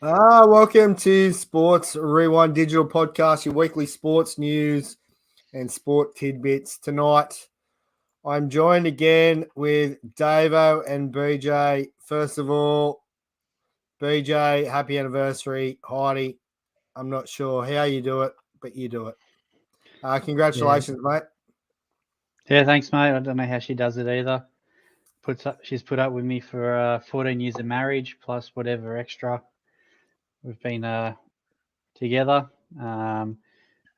Welcome to Sports Rewind Digital Podcast, your weekly sports news and sport tidbits. Tonight, I'm joined again with Davo and BJ. First of all, BJ, happy anniversary. Heidi, I'm not sure how you do it, but you do it. Congratulations, mate. Yeah, thanks, mate. I don't know how she does it either. She's put up with me for 14 years of marriage, plus whatever extra we've been together. And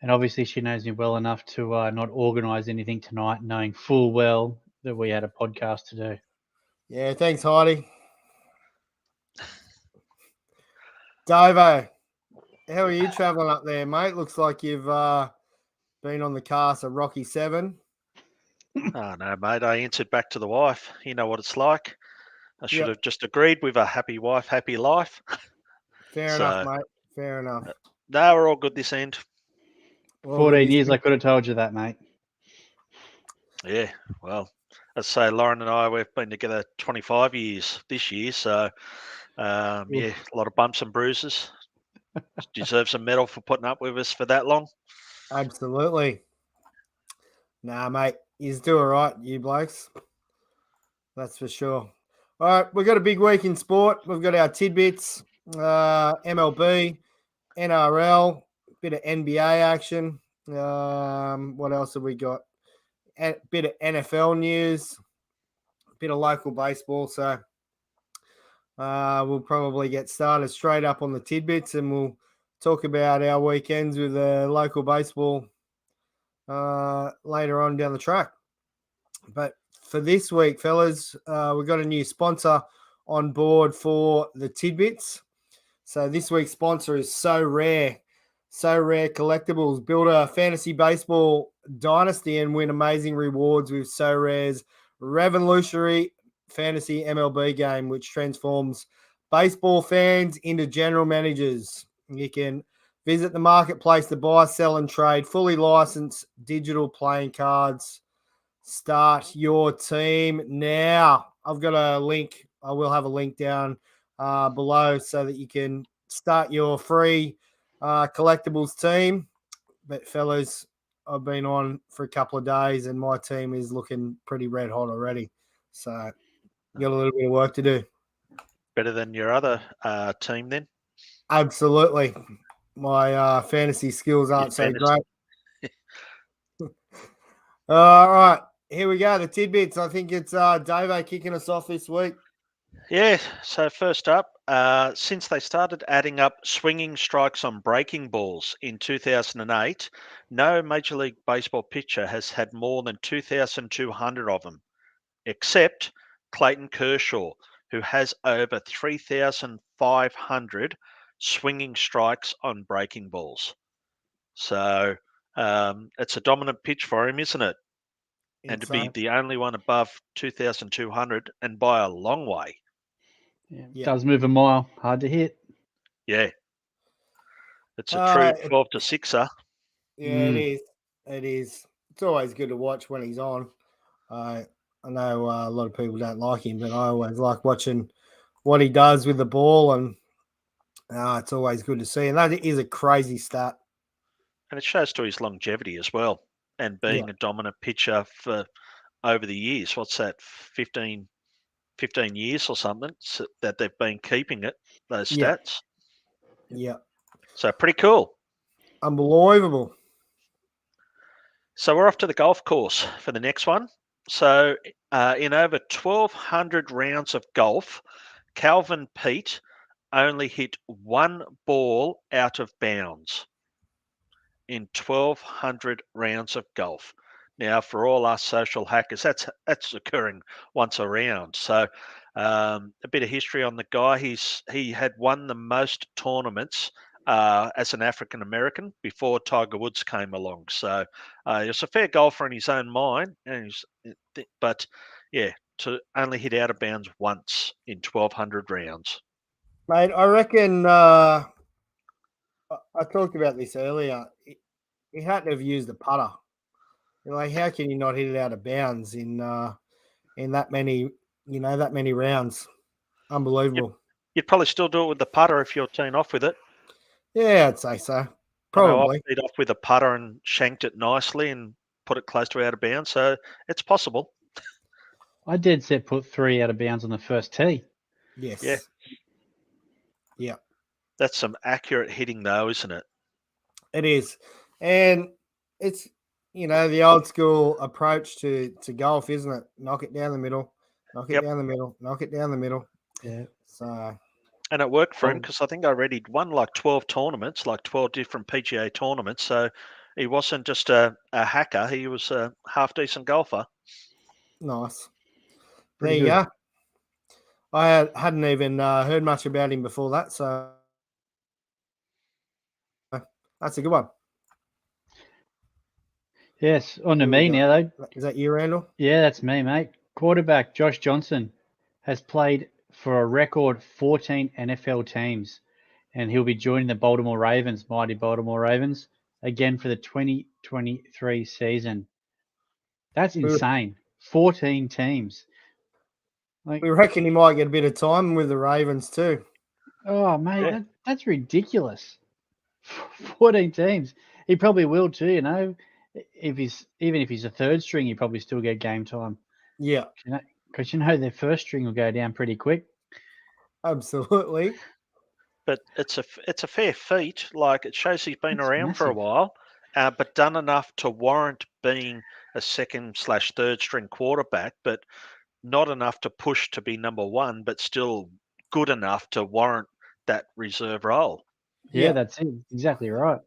obviously, she knows me well enough to not organise anything tonight, knowing full well that we had a podcast to do. Yeah, thanks, Heidi. Davo, how are you travelling up there, mate? Looks like you've been on the cast of Rocky 7. Oh, no, mate. I answered back to the wife. You know what it's like. I should Yep. have just agreed with a happy wife, happy life. Fair enough, mate. Fair enough. No, we're all good this end. 14 years, I could have told you that, mate. Yeah, well, let's say Lauren and I, we've been together 25 years this year. So, yeah, a lot of bumps and bruises. Deserve some medal for putting up with us for that long. Absolutely. Nah, mate, you do all right, you blokes. That's for sure. All right, we've got a big week in sport. We've got our tidbits, MLB, NRL, bit of NBA action. What else have we got? A bit of NFL news, a bit of local baseball. So we'll probably get started straight up on the tidbits, and we'll talk about our weekends with local baseball later on down the track. But for this week, fellas, we've got a new sponsor on board for the tidbits. So this week's sponsor is So Rare. So Rare Collectibles. Build a fantasy baseball dynasty and win amazing rewards with So Rare's revolutionary fantasy MLB game, which transforms baseball fans into general managers. You can visit the marketplace to buy, sell, and trade fully licensed digital playing cards. Start your team now. I've got a link. I will have a link down below so that you can start your free collectibles team. But fellas, I've been on for a couple of days and my team is looking pretty red hot already. So got a little bit of work to do. Better than your other team then? Absolutely. My fantasy skills aren't so great. All right. Here we go. The tidbits. I think it's Davo kicking us off this week. Yeah, so first up, since they started adding up swinging strikes on breaking balls in 2008, no Major League Baseball pitcher has had more than 2,200 of them, except Clayton Kershaw, who has over 3,500 swinging strikes on breaking balls. So it's a dominant pitch for him, isn't it? And to be the only one above 2,200 and by a long way. Yeah. Does move a mile. Hard to hit. Yeah. It's a true 12 to 6er. Yeah, it is. It is. It's always good to watch when he's on. I know a lot of people don't like him, but I always like watching what he does with the ball, and it's always good to see. And that is a crazy stat. And it shows to his longevity as well, and being a dominant pitcher for over the years. What's that, 15 years or something, so that they've been keeping it, those stats. Yeah. So pretty cool. Unbelievable. So we're off to the golf course for the next one. So in over 1,200 rounds of golf, Calvin Peete only hit one ball out of bounds in 1,200 rounds of golf. Now, for all us social hackers, that's occurring once a round. So, a bit of history on the guy. He had won the most tournaments as an African American before Tiger Woods came along. So, he was a fair golfer in his own mind, but yeah, to only hit out of bounds once in 1,200 rounds. Mate, I reckon I talked about this earlier. He had to have used a putter. Like, how can you not hit it out of bounds in that many rounds? Unbelievable. You'd probably still do it with the putter if you're teeing off with it. Yeah, I'd say so. I know Probably. I've teed off with a putter and shanked it nicely and put it close to out of bounds, so it's possible. I dead set put 3 out of bounds on the first tee. Yes. Yeah. Yeah, That's some accurate hitting, though, isn't it? it is. And it's, the old school approach to golf, isn't it? Knock it down the middle, knock it Yep. down the middle, knock it down the middle. Yeah. So, And it worked for him Oh. because I think I read he'd won like 12 tournaments, like 12 different PGA tournaments. So he wasn't just a hacker, he was a half decent golfer. nice. Pretty there you good. go. I hadn't even heard much about him before that, so that's a good one. Yes, on to Who we me got? now, though. Is that you, Randall? Yeah, that's me, mate. Quarterback Josh Johnson has played for a record 14 NFL teams, and he'll be joining the Baltimore Ravens, mighty Baltimore Ravens, again for the 2023 season. That's insane. 14 teams. Like, We reckon he might get a bit of time with the Ravens too. oh, mate, Yeah. that's ridiculous. 14 teams. He probably will too, even if he's a third string, he probably still get game time. Yeah, Because their first string will go down pretty quick. absolutely. But it's a fair feat. Like, it shows he's been That's around for a massive. while, but done enough to warrant being a second/third string quarterback, but not enough to push to be number one, but still good enough to warrant that reserve role. Yeah, Yeah. that's it. Exactly right.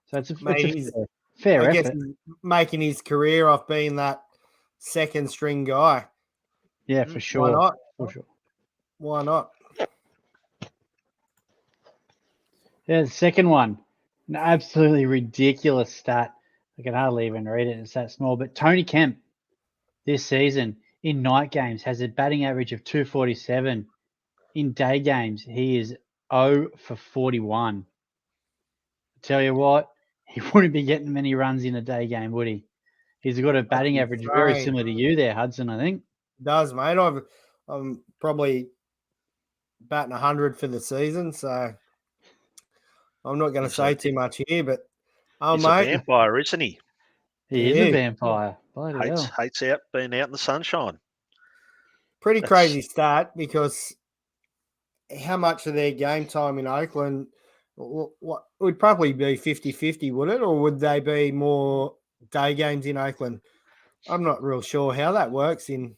So it's Mate, a he's- fair I guess effort. he's making his career off being that second string guy. Yeah, for Why sure. Why not? For sure. Why not? Yeah, the second one, an absolutely ridiculous stat. I can hardly even read it. It's that small. But Tony Kemp this season in night games has a batting average of 247. In day games, he is 0 for 41. Tell you what, he wouldn't be getting many runs in a day game, would he? He's got a batting That's average very insane. similar to you there, Hudson, I think. Does, mate. I'm probably batting 100 for the season, so I'm not going to He's say a- too much here, but He's a mate, vampire, isn't he? He is a Yeah. vampire. Bloody hell. Hates out being out in the sunshine. pretty That's- crazy stat because how much of their game time in Oakland, what would probably be 50-50, would it? Or would they be more day games in Oakland? I'm not real sure how that works in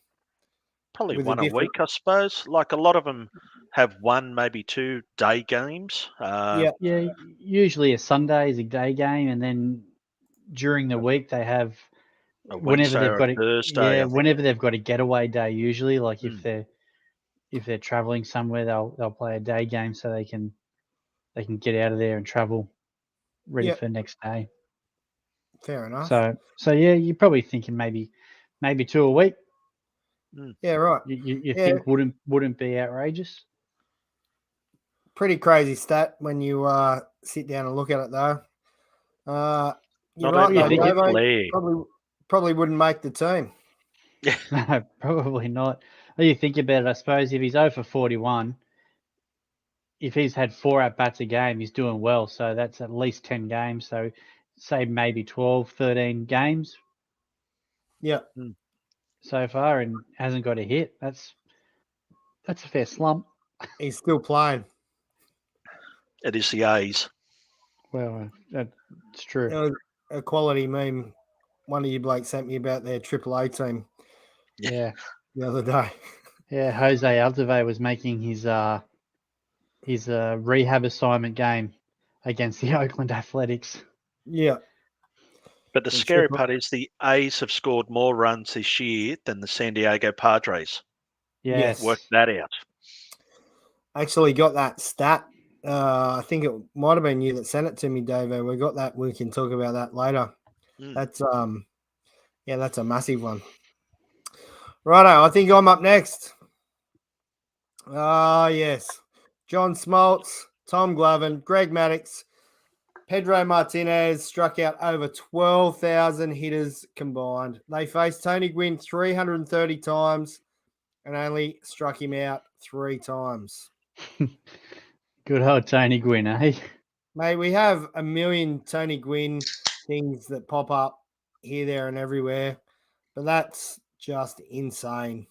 Probably with a one a different- week, I suppose. Like, a lot of them have one, maybe 2 day games. Yeah. Yeah, usually a Sunday is a day game, and then during the week they have A whenever Wednesday they've or got a a Thursday, I yeah, think. whenever they've got a getaway day. Usually, like Mm. if they're traveling somewhere, they'll play a day game so they can get out of there and travel ready Yep. for the next day. Fair enough. So yeah, you're probably thinking maybe 2 a week. Yeah, right. You Yeah. think wouldn't be outrageous? Pretty crazy stat when you sit down and look at it, though. You're Not right, even though, a think week, Davo. Blair. Probably wouldn't make the team. No, probably not. Well, you think about it, I suppose if he's 0 for 41, if he's had 4 at bats a game, he's doing well. So that's at least 10 games. So say maybe 12, 13 games Yeah, so far and hasn't got a hit. That's a fair slump. he's still playing. It is the A's. Well, that's true. There was a quality meme one of you blokes sent me about their AAA team Yeah. the other day. Yeah, Jose Altuve was making his rehab assignment game against the Oakland Athletics. Yeah, But the It's scary triple- part is the A's have scored more runs this year than the San Diego Padres. Yes. Work that out. actually got that stat. I think it might have been you that sent it to me, Davo. We got that. We can talk about that later. Mm. That's a massive one. Righto, I think I'm up next. Yes. John Smoltz, Tom Glavin, Greg Maddux, Pedro Martinez struck out over 12,000 hitters combined. They faced Tony Gwynn 330 times and only struck him out 3 times. Good old Tony Gwynn, eh? Mate, we have a million Tony Gwynn things that pop up here, there, and everywhere, but that's just insane.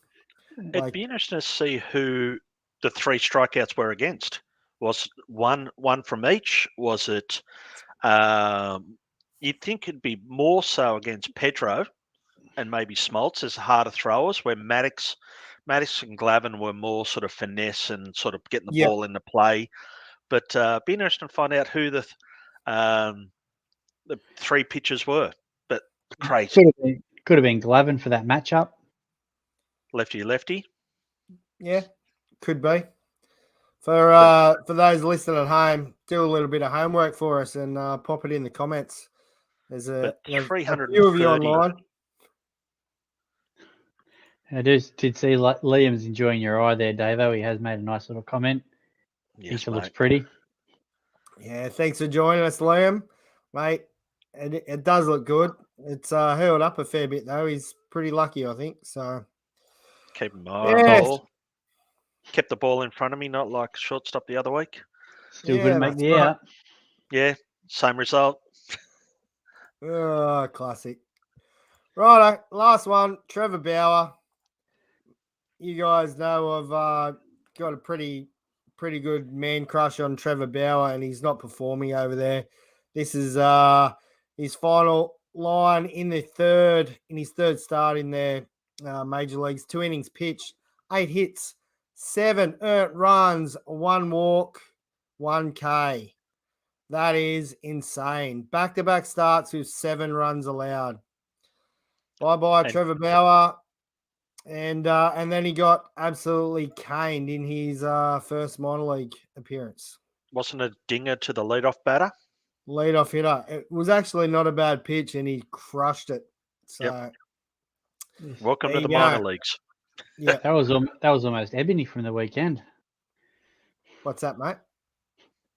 It'd be interesting to see who the 3 strikeouts were against. Was one from each? Was it? You'd think it'd be more so against Pedro and maybe Smoltz as harder throwers, where Maddox and Glavin were more sort of finesse and sort of getting the Yep. ball into play. But be interesting to find out who the 3 pitchers were. But crazy. Could have been Glavin for that matchup. Lefty. Yeah, could be. For those listening at home, do a little bit of homework for us and pop it in the comments. There's a few of you online. I did see Liam's enjoying your eye there, Davo. He has made a nice little comment. Yes, it looks pretty. Yeah, thanks for joining us, Liam. Mate, it does look good. It's hurled up a fair bit, though. He's pretty lucky, I think. So keep an eye on the ball. Kept the ball in front of me, not like shortstop the other week. Still couldn't make the out. Yeah, same result. Oh, classic. Right, last one, Trevor Bauer. You guys know I've got a pretty good man crush on Trevor Bauer, and he's not performing over there. This is his final line in his third start in their major leagues. 2 innings pitched, 8 hits, 7 earned runs, 1 walk, 1 K. That is insane. Back-to-back starts with 7 runs allowed. Bye-bye, Trevor Bauer. And then he got absolutely caned in his first minor league appearance. Wasn't a dinger to the leadoff batter? Leadoff hitter. It was actually not a bad pitch, and he crushed it. So, welcome to the minor leagues. Yeah, that was almost Ebony from the weekend. What's that, mate?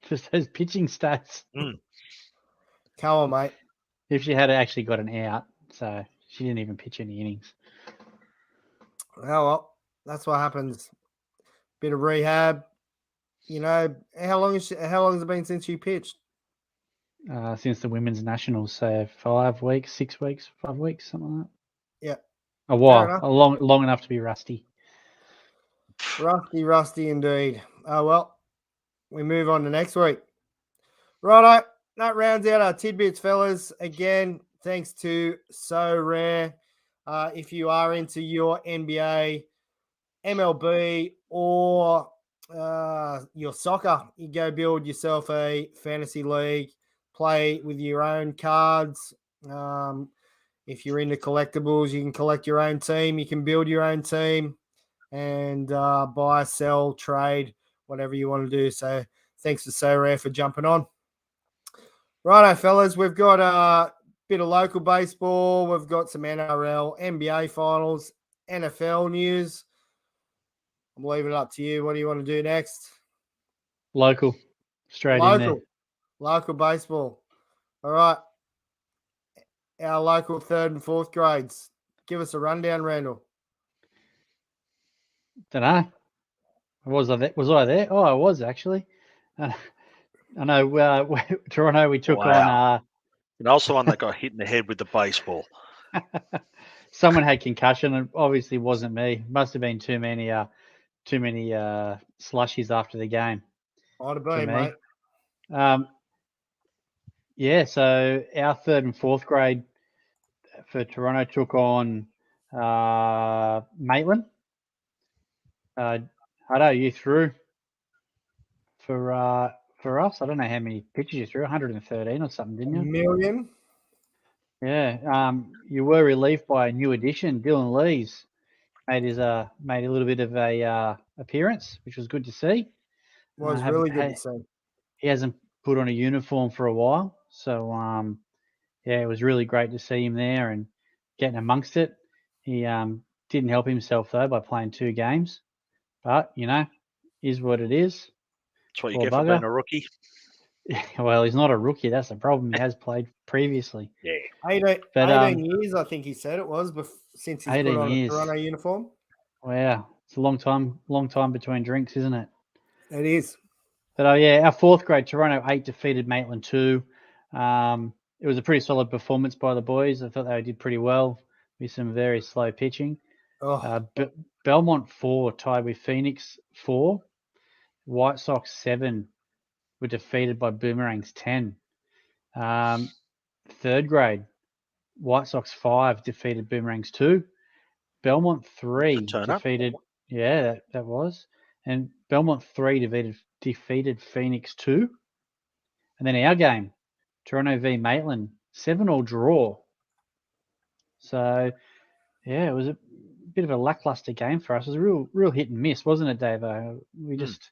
Just those pitching stats. Come on, mate. If she had actually got an out, so she didn't even pitch any innings. Oh, well, that's what happens. Bit of rehab. You know, how long has it been since you pitched? Since the women's nationals, so 5 weeks, 6 weeks, 5 weeks, something like that. Yeah. A while, long enough to be rusty. Rusty indeed. Oh, well, we move on to next week. Righto, that rounds out our tidbits, fellas. Again, thanks to So Rare. If you are into your NBA, MLB, or your soccer, you go build yourself a fantasy league, play with your own cards. If you're into collectibles, you can collect your own team. You can build your own team and buy, sell, trade, whatever you want to do. So thanks to So Rare for jumping on. Righto, fellas, we've got a bit of local baseball. We've got some NRL, NBA finals, NFL news. I'm leaving it up to you. What do you want to do next? Local. Straight in there. Local baseball. All right. Our local 3rd and 4th grades. Give us a rundown, Randall. Dunno. Was I there? Oh, I was actually. I know Toronto, we took on... and also one that got hit in the head with the baseball. Someone had concussion, and obviously wasn't me. Must have been too many slushies after the game. Might have been, mate. Yeah, so our 3rd and 4th grade for Toronto took on Maitland. Hutto, you threw for us. I don't know how many pitches you threw, 113 or something, didn't you? 1 million. Yeah. You were relieved by a new addition, Dylan Lees. Made a little bit of a appearance, which was good to see. Was really good to see. He hasn't put on a uniform for a while, so yeah, it was really great to see him there and getting amongst it. He didn't help himself though by playing 2 games, but is what it is. That's what you get for being a rookie. Well, he's not a rookie. That's the problem. He has played previously. Yeah, 18 years, I think he said it was, since he's put on a Toronto uniform. Wow, it's a long time between drinks, isn't it? It is. But yeah, our fourth grade, Toronto 8 defeated Maitland 2. It was a pretty solid performance by the boys. I thought they did pretty well with some very slow pitching. Oh, Belmont 4 tied with Phoenix 4. White Sox 7 were defeated by Boomerangs 10. Third grade, White Sox 5 defeated Boomerangs 2. Belmont 3 turn up. defeated. Yeah, that was. And Belmont 3 defeated Phoenix 2. And then our game, Toronto v Maitland, 7-all draw. So, yeah, it was a bit of a lackluster game for us. It was a real hit and miss, wasn't it, Dave? We just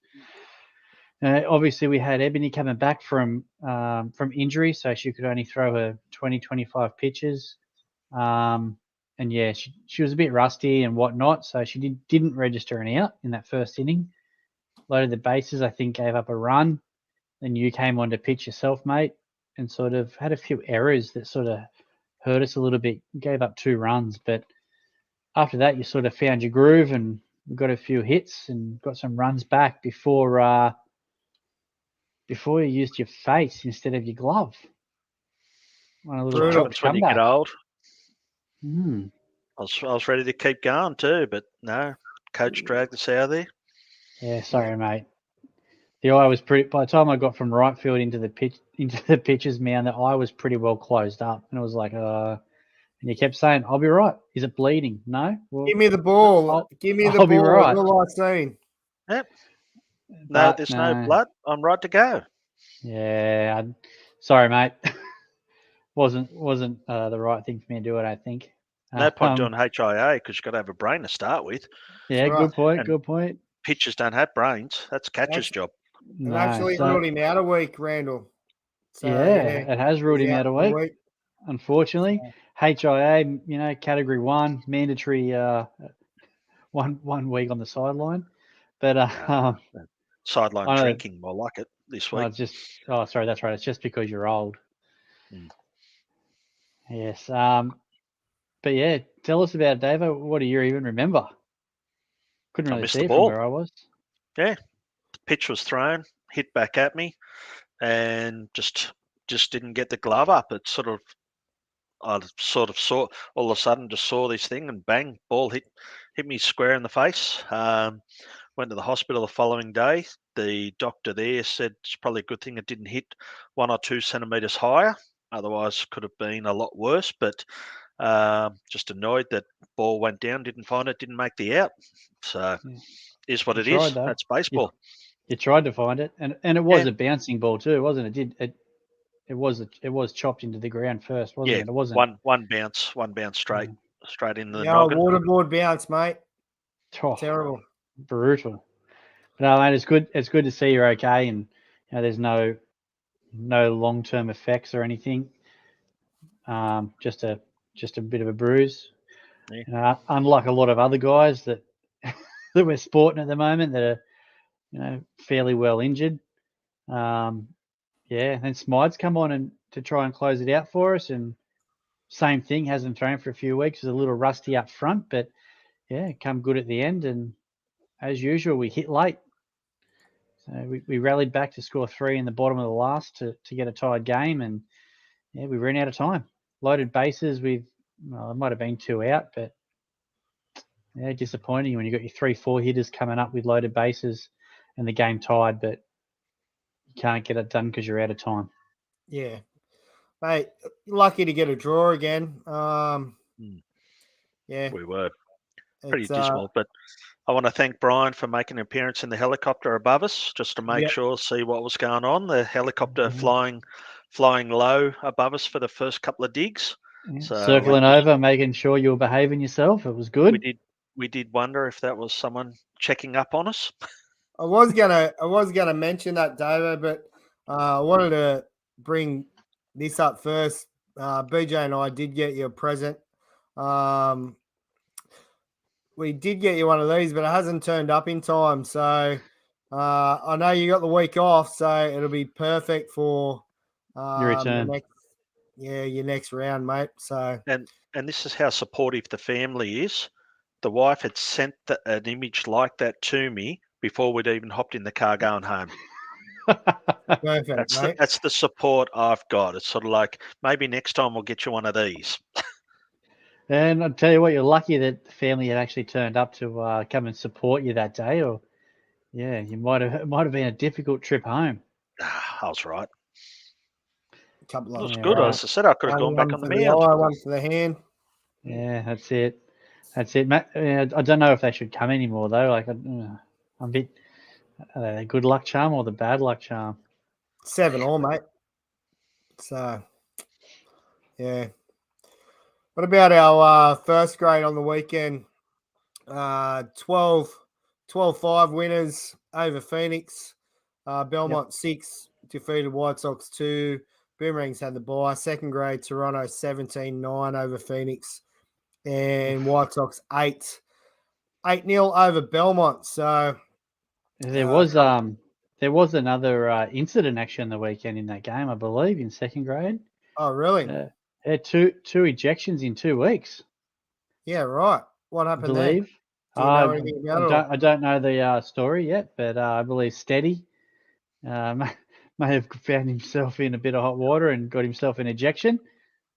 obviously we had Ebony coming back from injury, so she could only throw her 20-25 pitches. And yeah, she was a bit rusty and whatnot, so she didn't register an out in that first inning. Loaded the bases, I think, gave up a run. Then you came on to pitch yourself, mate, and sort of had a few errors that sort of hurt us a little bit. Gave up 2 runs, but after that, you sort of found your groove and got a few hits and got some runs back before you used your face instead of your glove. On a little Brutal. chopped Happens when you get comeback. old. Mm. I was ready to keep going too, but no, coach dragged us out of there. Yeah, sorry, mate. The eye was pretty. By the time I got from right field into the pitcher's mound, the eye was pretty well closed up, and it was like, and you kept saying, "I'll be right." Is it bleeding? No. Well, give me the ball. Give me the I'll be ball. right. All I've seen. Yep. No, But, there's no blood. I'm right to go. Yeah, sorry, mate. wasn't the right thing for me to do. I don't think. No point doing HIA because you've got to have a brain to start with. Yeah, Right. good point. And good point. Pitchers don't have brains. That's catcher's job. It No, actually so- ruled him out a week, Randall. So, yeah, it has ruled he's him out a week. Unfortunately, HIA, category 1, mandatory 1 week on the sideline. But Sideline I know- drinking, more like it this week. sorry, that's right. It's just because you're old. Mm. Yes. But yeah, tell us about it, Dave. What do you even remember? Couldn't I really missed see the it from ball. where I was. The pitch was thrown, hit back at me, and just didn't get the glove up. I sort of saw all of a sudden just saw this thing and bang, ball hit me square in the face. Went to the hospital the following day. The doctor there said it's probably a good thing it didn't hit 1 or 2 centimeters higher. Otherwise, could have been a lot worse. But just annoyed that ball went down, didn't find it, didn't make the out. So is what You it is. tried, though. That's baseball. You tried to find it, and it was Yeah. a bouncing ball too, wasn't it? It was chopped into the ground first, wasn't it? It wasn't one bounce straight into the Yeah, noggin. waterboard bounce, mate. Oh, Terrible. brutal. But no, mate, it's good. It's good to see you're okay, and there's no long-term effects or anything. Just a bit of a bruise. Yeah. Unlike a lot of other guys that that we're sporting at the moment that are fairly well injured. Yeah, and Smide's come on and to try and close it out for us, and same thing, hasn't thrown for a few weeks, was a little rusty up front, but yeah, come good at the end, and as usual, we hit late. So we rallied back to score 3 in the bottom of the last to get a tied game, and yeah, we ran out of time. Loaded bases with, it might have been 2 out, but yeah, disappointing when you got your 3-4 hitters coming up with loaded bases and the game tied, but you can't get it done because you're out of time. Yeah. Mate, lucky to get a draw again. Yeah. We were pretty It's, dismal, but I want to thank Brian for making an appearance in the helicopter above us just to make sure, see what was going on. The helicopter flying low above us for the first couple of digs. Yeah. So, circling over, making sure you were behaving yourself. It was good. We did wonder if that was someone checking up on us. I was gonna mention that, David, but I wanted to bring this up first. BJ and I did get you a present. We did get you one of these, but it hasn't turned up in time. So I know you got the week off, so it'll be perfect for your return. Your next round, mate. So and this is how supportive the family is. The wife had sent an image like that to me before we'd even hopped in the car going home. Perfect, mate. That's the support I've got. It's sort of like, maybe next time we'll get you one of these. And I'll tell you what, you're lucky that the family had actually turned up to come and support you that day, or yeah, it might have been a difficult trip home. I was right. Couple It of was Yeah, good. right. As I said, I could have gone back one on the for the mound. eye, one for the hand. Yeah, that's it. That's it. I don't know if they should come anymore though. Like I'm a bit. Are they the good luck charm or the bad luck charm? 7 all, mate. So, yeah. What about our first grade on the weekend? 12-5 winners over Phoenix. Belmont 6 defeated White Sox 2. Boomerangs had the bye. Second grade, Toronto 17-9 over Phoenix. And White Sox 8-0 over Belmont. So There was another incident actually on the weekend in that game, I believe, in second grade. oh really? Had two ejections in 2 weeks. Yeah, right. What I happened there? believe. Do you know anything about it? I don't know the story yet, but I believe Steady may have found himself in a bit of hot water and got himself an ejection.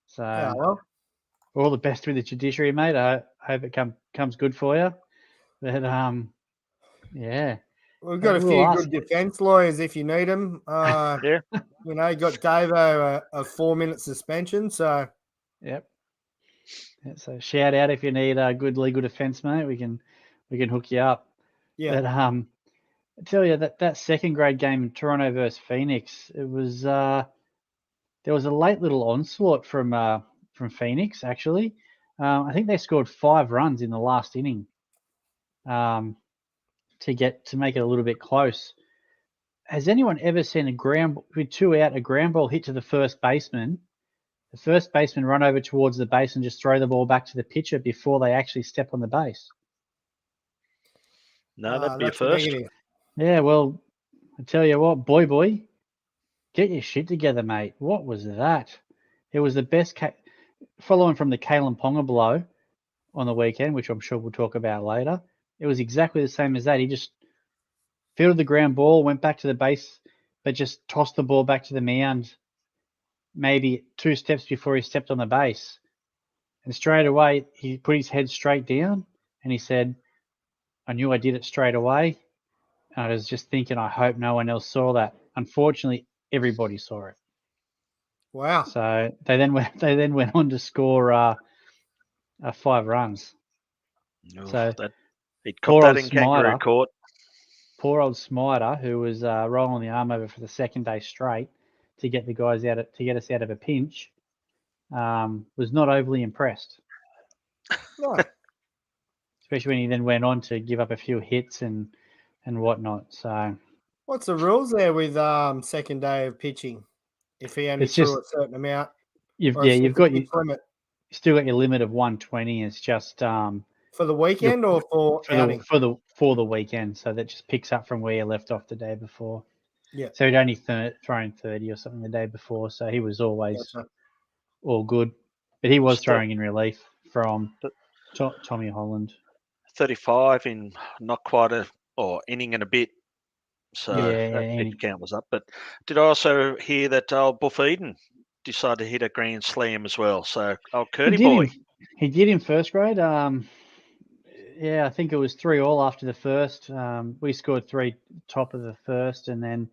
So Yeah, well, all the best with the judiciary, mate. I hope it comes good for you. But yeah. we've got a We'll few ask. good defence lawyers if you need them. Yeah. You know, you got Davo a 4-minute suspension. So Yep. Yeah, so shout out if you need a good legal defence, mate. We can hook you up. yeah, But I tell you that second grade game, Toronto versus Phoenix, it was there was a late little onslaught from Phoenix actually. I think they scored 5 runs in the last inning to make it a little bit close. Has anyone ever seen a ground with 2 out, a ground ball hit to the first baseman? The first baseman run over towards the base and just throw the ball back to the pitcher before they actually step on the base. No, that'd be a that's first. negative. Yeah, well, I tell you what, boy, get your shit together, mate. What was that? It was the best following from the Kalen Ponga blow on the weekend, which I'm sure we'll talk about later. It was exactly the same as that. He just fielded the ground ball, went back to the base, but just tossed the ball back to the mound maybe 2 steps before he stepped on the base. And straight away, he put his head straight down and he said, I knew I did it straight away. And I was just thinking, I hope no one else saw that. Unfortunately, everybody saw it. Wow. So they then went on to score 5 runs. Oof, So he'd poor caught that old in kangaroo Smiter. court. Poor old Smiter, who was rolling the arm over for the second day straight to get the guys to get us out of a pinch, was not overly impressed. No. Especially when he then went on to give up a few hits and whatnot. So What's the rules there with second day of pitching? If he only it's threw just a still got your limit of 120. It's just for the weekend or for outing? for the weekend. So that just picks up from where you left off the day before. Yeah. So he'd only thrown 30 or something the day before. So he was always all good. But he was throwing in relief from Tommy Holland. 35 in not quite inning and a bit. So that pitch count was up. But did I also hear that Buff Eden decided to hit a grand slam as well? So Curdy boy. He did in first grade. Yeah, I think it was 3-3 after the first. We scored 3 top of the first, and then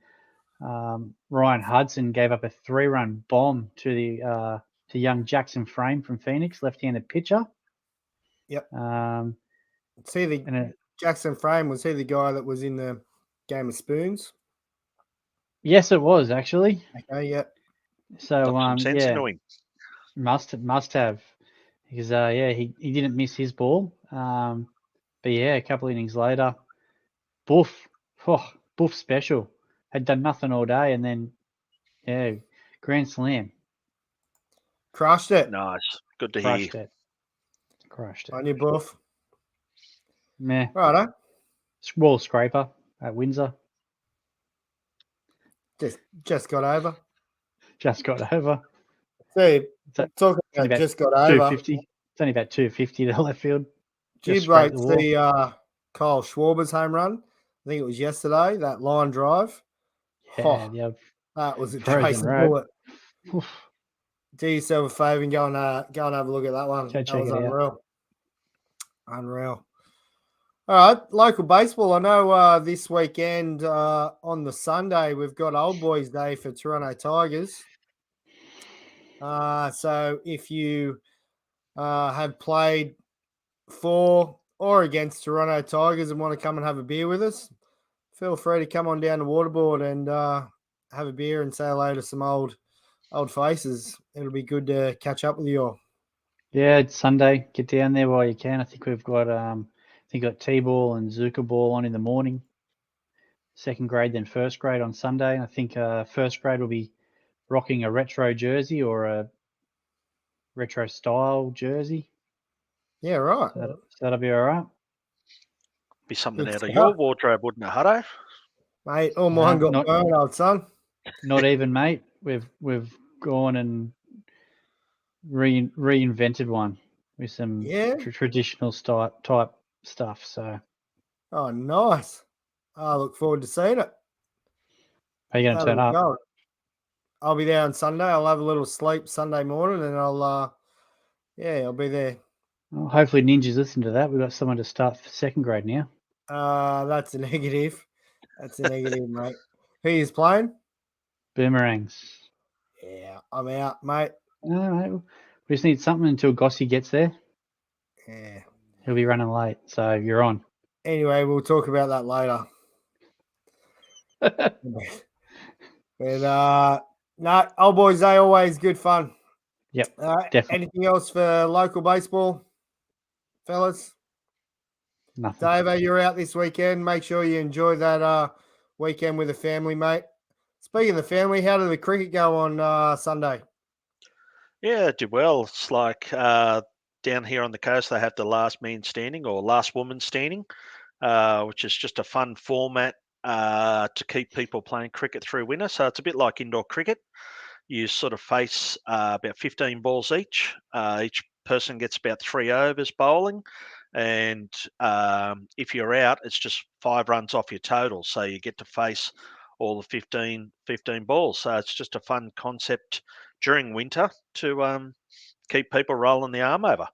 Ryan Hudson gave up a 3-run bomb to young Jackson Frame from Phoenix, left-handed pitcher. Yep. Jackson Frame, was he the guy that was in the game of spoons? Yes, it was actually. Okay, yeah. So sense into him. Must have, because he didn't miss his ball. But yeah, a couple innings later, Buff special, had done nothing all day, and then grand slam. Crushed it. Nice. Good to hear. Crushed it. On your Buff. Meh. Righto. Wall scraper at Windsor. Just got over. Just got over. See, talking about just got over. 250. It's only about 250 to left field. Do you rate the Kyle Schwarber's home run? I think it was yesterday, that line drive. Yeah, Oh, the old that was a frozen Jason road. bullet. Oof. Do yourself a favour and go and have a look at that one. Go That check was it out. unreal. Unreal. All right, local baseball. I know this weekend on the Sunday we've got Old Boys Day for Toronto Tigers. So if you have played for or against Toronto Tigers and want to come and have a beer with us, feel free to come on down to Waterboard and have a beer and say hello to some old faces. It'll be good to catch up with you all. Yeah, it's Sunday. Get down there while you can. I think we've got T-ball and Zuka ball on in the morning. Second grade, then first grade on Sunday. And I think first grade will be rocking a retro jersey or a retro style jersey. Yeah, right. So that'll be all right. Be something Good out of stuff. your wardrobe, wouldn't it, Hutto? Mate, all mine got not- burned, old son. Not even, mate. We've gone and reinvented one with some Yeah. traditional type stuff. So Oh, nice. I look forward to seeing it. are you going to turn That'll be up? gold. I'll be there on Sunday. I'll have a little sleep Sunday morning and I'll be there. Well, hopefully Ninjas listen to that. We've got someone to start for second grade now. That's a negative. That's a negative, mate. Who is playing? Boomerangs. Yeah, I'm out, mate. No, mate, we just need something until Gossie gets there. Yeah. He'll be running late, so you're on. Anyway, we'll talk about that later. But no, Old Boys Day always good fun. Yep, definitely. Anything else for local baseball, fellas? Nothing. Davo, you're out this weekend. Make sure you enjoy that weekend with the family, mate. Speaking of the family, how did the cricket go on Sunday? Yeah, it did well. It's like down here on the coast, they have the last man standing or last woman standing, which is just a fun format to keep people playing cricket through winter. So it's a bit like indoor cricket. You sort of face about 15 balls each. Each person gets about 3 overs bowling. And if you're out, it's just 5 runs off your total. So you get to face all the 15 balls. So it's just a fun concept during winter to keep people rolling the arm over.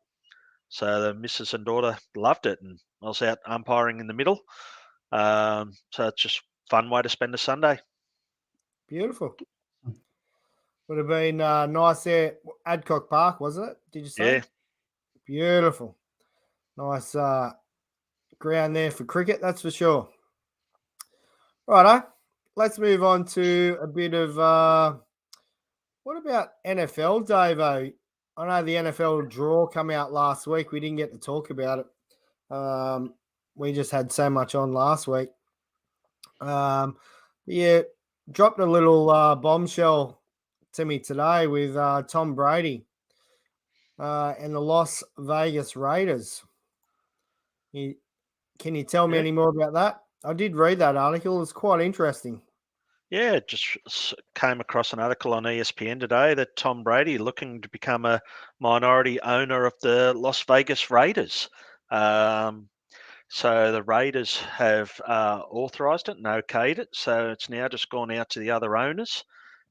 So the missus and daughter loved it, and I was out umpiring in the middle. So it's just a fun way to spend a Sunday. Beautiful. Would have been nice there. Adcock Park, wasn't it? Did you say? Yeah. Beautiful. Nice ground there for cricket, that's for sure. Righto. Let's move on to a bit of what about NFL, Davo? I know the NFL draw come out last week. We didn't get to talk about it. We just had so much on last week. Yeah, dropped a little bombshell to me today with Tom Brady and the Las Vegas Raiders. Can you tell me any more about that? I did read that article. It's quite interesting. Yeah, just came across an article on ESPN today that Tom Brady looking to become a minority owner of the Las Vegas Raiders. So the Raiders have authorised it and okayed it. So it's now just gone out to the other owners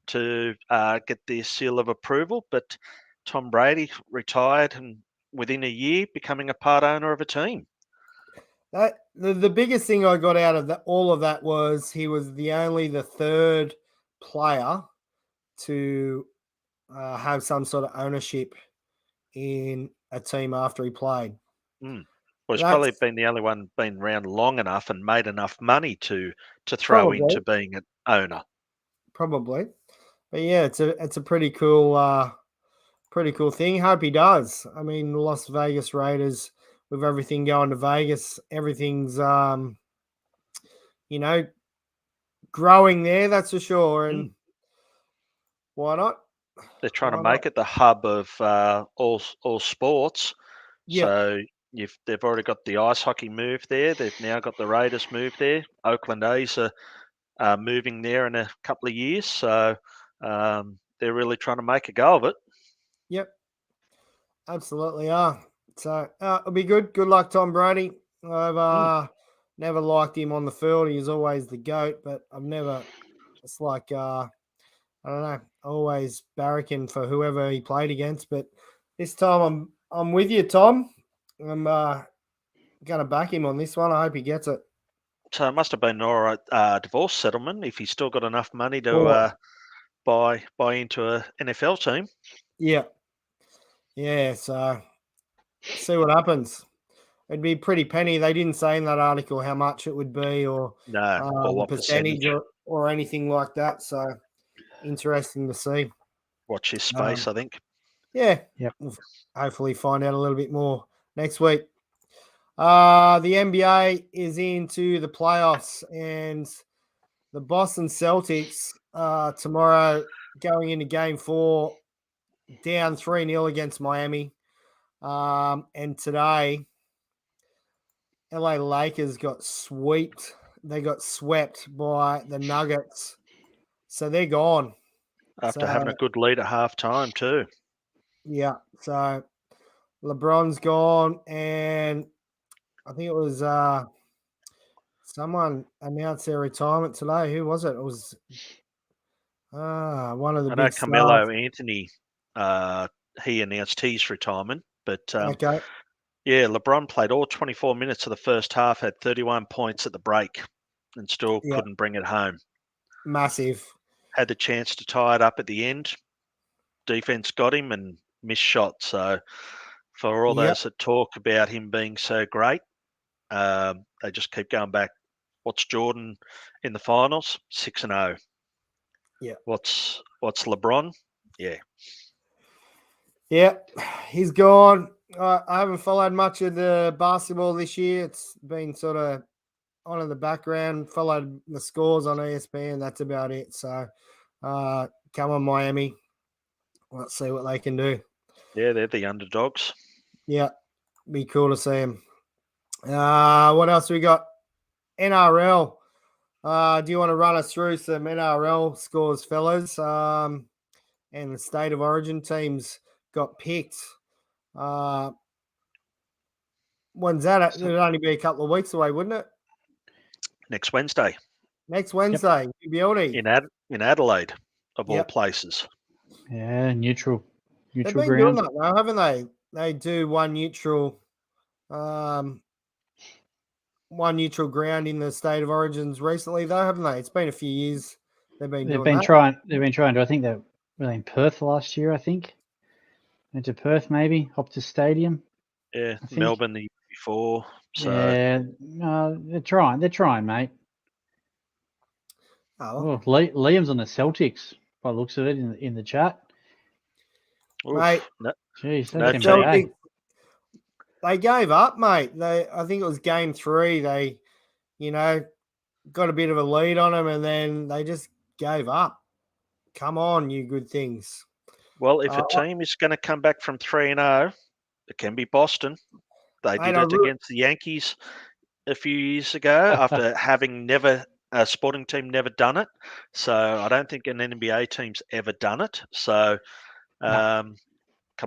to get their seal of approval. But Tom Brady retired and within a year becoming a part owner of a team. The biggest thing I got out of all of that was he was the third player to have some sort of ownership in a team after he played. Well, he's probably been the only one been around long enough and made enough money to throw into being an owner. Probably, but yeah, it's a pretty cool thing. Hope he does. I mean, Las Vegas Raiders with everything going to Vegas, everything's growing there. That's for sure, and why not? They're trying to make it the hub of all sports. Yeah. So they've already got the ice hockey move there. They've now got the Raiders move there. Oakland A's are moving there in a couple of years. So they're really trying to make a go of it. Yep. Absolutely are. So it'll be good. Good luck, Tom Brady. I've never liked him on the field. He was always the GOAT, but I've never, it's like, I don't know, always barracking for whoever he played against. But this time I'm with you, Tom. I'm going to back him on this one. I hope he gets it. So it must have been Nora divorce settlement if he's still got enough money to Oh. buy into a NFL team. Yeah. Yeah, so see what happens. It'd be pretty penny. They didn't say in that article how much it would be or No, or what percentage or anything like that. So interesting to see. Watch his space, I think. Yeah. Yep. We'll hopefully find out a little bit more next week. The NBA is into the playoffs and the Boston Celtics tomorrow going into game 4 down 3-0 against Miami. And today, LA Lakers got swept. They got swept by the Nuggets. So they're gone. After having a good lead at halftime too. Yeah. So LeBron's gone, and I think it was someone announced their retirement today. Who was it? It was one of the I know big Carmelo stars. Anthony, he announced his retirement. But Okay. yeah, LeBron played all 24 minutes of the first half, had 31 points at the break, and still Yeah. couldn't bring it home. Massive. Had the chance to tie it up at the end. Defense got him and missed shot. So for all Yep. those that talk about him being so great, they just keep going back. What's Jordan in the finals? 6-0. Yeah. What's LeBron? Yeah. Yeah, he's gone. I haven't followed much of the basketball this year. It's been sort of on in the background, followed the scores on ESPN. That's about it. So come on, Miami. Let's see what they can do. Yeah, they're the underdogs. Yeah, be cool to see them. What else we got? NRL. Do you want to run us through some NRL scores, fellas? And the State of Origin teams got picked. When's that? It'd only be a couple of weeks away, wouldn't it? Next Wednesday. Next Wednesday, beauty. In Adelaide, of all Yep. places. Yeah, neutral They've been ground. doing that now, haven't they? They do one neutral ground in the State of Origins recently, though, haven't they? It's been a few years they've been doing that. Trying. They've been trying to. I think they were in Perth last year. I think went to Perth, maybe Optus Stadium. Yeah, I think. Melbourne the year before. So Yeah, no, they're trying. They're trying, mate. Oh, Liam's on the Celtics by the looks of it in the chat. mate. Jeez, No that's team. NBA. They gave up, mate. I think it was game 3. They, got a bit of a lead on them, and then they just gave up. Come on, you good things. Well, if a team is going to come back from 3-0, it can be Boston. They did it against the Yankees a few years ago after having a sporting team never done it. So I don't think an NBA team's ever done it. So come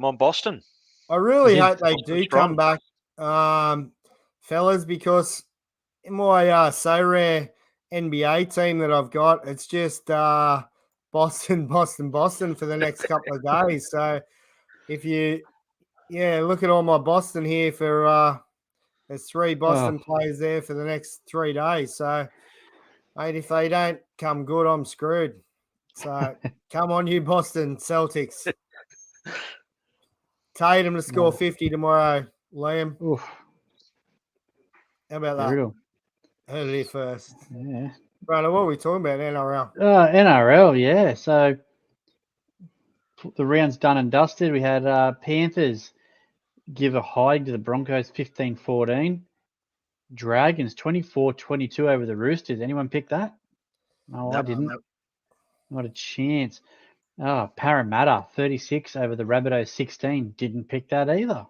on, Boston. I really hope they do come back, fellas, because in my so rare NBA team that I've got, it's just Boston for the next couple of days. So if you, look at all my Boston here for there's 3 Boston players there for the next 3 days. So, mate, if they don't come good, I'm screwed. So come on, you Boston Celtics. Tatum to score 50 tomorrow, Liam. Oof. How about that? Brutal. Heard it here first. Yeah. Right, what are we talking about? NRL. NRL, yeah. So the round's done and dusted. We had Panthers give a hide to the Broncos 15-14. Dragons 24-22 over the Roosters. Anyone pick that? No, I didn't. No. Not a chance. Parramatta 36 over the Rabbitohs 16. Didn't pick that either.